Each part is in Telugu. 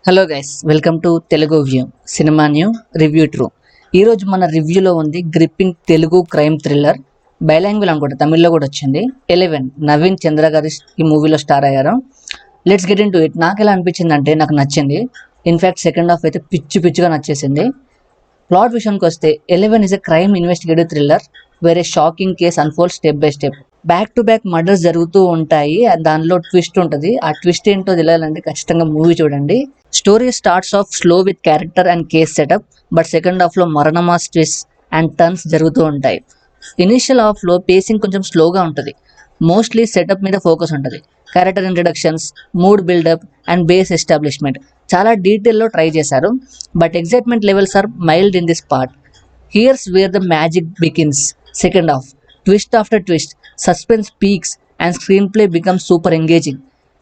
Hello guys, welcome to Telugu view cinema new review true. ఈరోజు మన రివ్యూలో ఉంది గ్రిప్పింగ్ తెలుగు క్రైమ్ థ్రిల్లర్. బైలాంగ్వేజ్ అనుకుంటా, తమిళ్లో కూడా వచ్చింది. 11 నవీన్ చంద్ర గారి ఈ మూవీలో స్టార్ అయ్యారు. Let's get in to it. నాకు ఎలా అనిపించింది అంటే, నాకు నచ్చింది. ఇన్ఫ్యాక్ట్ సెకండ్ హాఫ్ అయితే పిచ్చిగా నచ్చేసింది. ప్లాట్ విషయానికి వస్తే 11 is a crime investigative thriller వేరే shocking case unfold step by step. Back to back murders జరుగుతూ ఉంటాయి. దానిలో ట్విస్ట్ ఉంటుంది. ఆ ట్విస్ట్ ఏంటో తెలియాలంటే ఖచ్చితంగా మూవీ చూడండి. Story starts of slow with character and case setup, but second half లో మరణమాస్ ట్విస్ట్ అండ్ టర్న్స్ జరుగుతూ ఉంటాయి. ఇనిషియల్ హాఫ్ లో పేసింగ్ కొంచెం స్లోగా ఉంటుంది. మోస్ట్లీ సెటప్ మీద ఫోకస్ ఉంటుంది. Character introductions, mood buildup and base establishment చాలా డీటెయిల్లో ట్రై చేశారు. But excitement levels are mild in this part. Here's where the magic begins. Second half twist after twist, suspense peaks and screenplay become super engaging.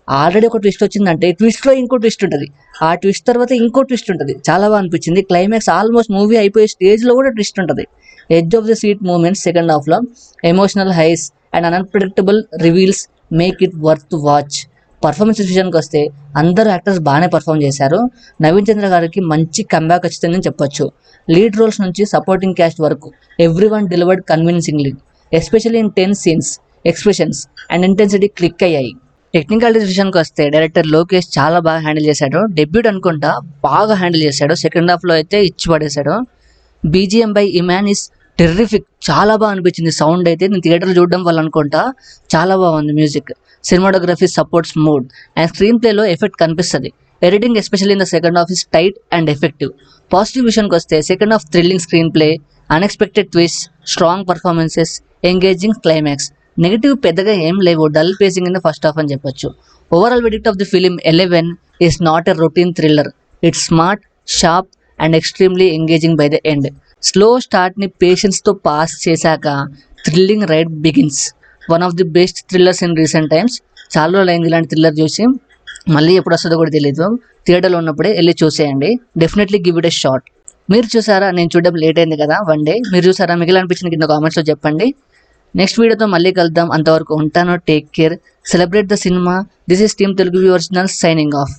Already ఒక ట్విస్ట్ వచ్చిందంటే ట్విస్ట్లో ఇంకో ట్విస్ట్ ఉంటుంది. ఆ ట్విస్ట్ తర్వాత ఇంకో ట్విస్ట్ ఉంటుంది. చాలా బాగా అనిపించింది. క్లైమాక్స్ ఆల్మోస్ట్ మూవీ అయిపోయే స్టేజ్లో కూడా ట్విస్ట్ ఉంటుంది. Edge of the seat moments second హాఫ్లో, emotional highs and unpredictable reveals make it worth watch. Performance విషయానికి వస్తే అందరూ యాక్టర్స్ బాగానే పర్ఫామ్ చేశారు. నవీన్ చంద్ర గారికి మంచి కంబ్యాక్ వచ్చిందని చెప్పొచ్చు. లీడ్ రోల్స్ నుంచి సపోర్టింగ్ క్యాస్ట్ వరకు every one delivered convincingly, especially in tens scenes. Expressions and intensity click అయ్యాయి. టెక్నికాలిటీస్ విషయానికి వస్తే డైరెక్టర్ లోకేష్ చాలా బాగా హ్యాండిల్ చేశాడు. డెబ్యూట్ అనుకుంటా బాగా హ్యాండిల్ చేశాడు. సెకండ్ హాఫ్లో అయితే ఇచ్చి పడేశాడు. BGM by Iman is terrific. చాలా బాగా అనిపించింది. సౌండ్ అయితే నేను థియేటర్లో చూడడం వల్ల అనుకుంటా చాలా బాగుంది. Music, cinematography supports mood and స్క్రీన్ ప్లేలో ఎఫెక్ట్ కనిపిస్తుంది. Editing especially in the second half is tight and effective. Positive విషయానికి వస్తే second half thrilling screenplay, unexpected twist, strong performances, engaging climax. Negative పెద్దగా ఏం లేవు. Dull pacing in the first half అని చెప్పొచ్చు. Overall verdict of the film 11 is not a routine thriller. It's smart, sharp and extremely engaging by the end. Slow స్టార్ట్ని పేషెన్స్తో పాస్ చేశాక thrilling ride begins. One of the best thrillers in recent times. చాలా రోజులు అయింది ఇలాంటి థ్రిల్లర్ చూసి. మళ్ళీ ఎప్పుడు వస్తుందో కూడా తెలియదు. థియేటర్లో ఉన్నప్పుడే వెళ్ళి చూసేయండి. Definitely give it a shot. మీరు చూసారా? నేను చూడడం లేట్ అయింది కదా, వన్ డే. మీరు చూసారా? మీకు ఎలా అనిపించింది కింద కామెంట్స్లో చెప్పండి. నెక్స్ట్ వీడియోతో మళ్ళీ కలుద్దాం. అంతవరకు ఉంటాను. Take care. Celebrate the cinema. This is team Telugu view original signing off.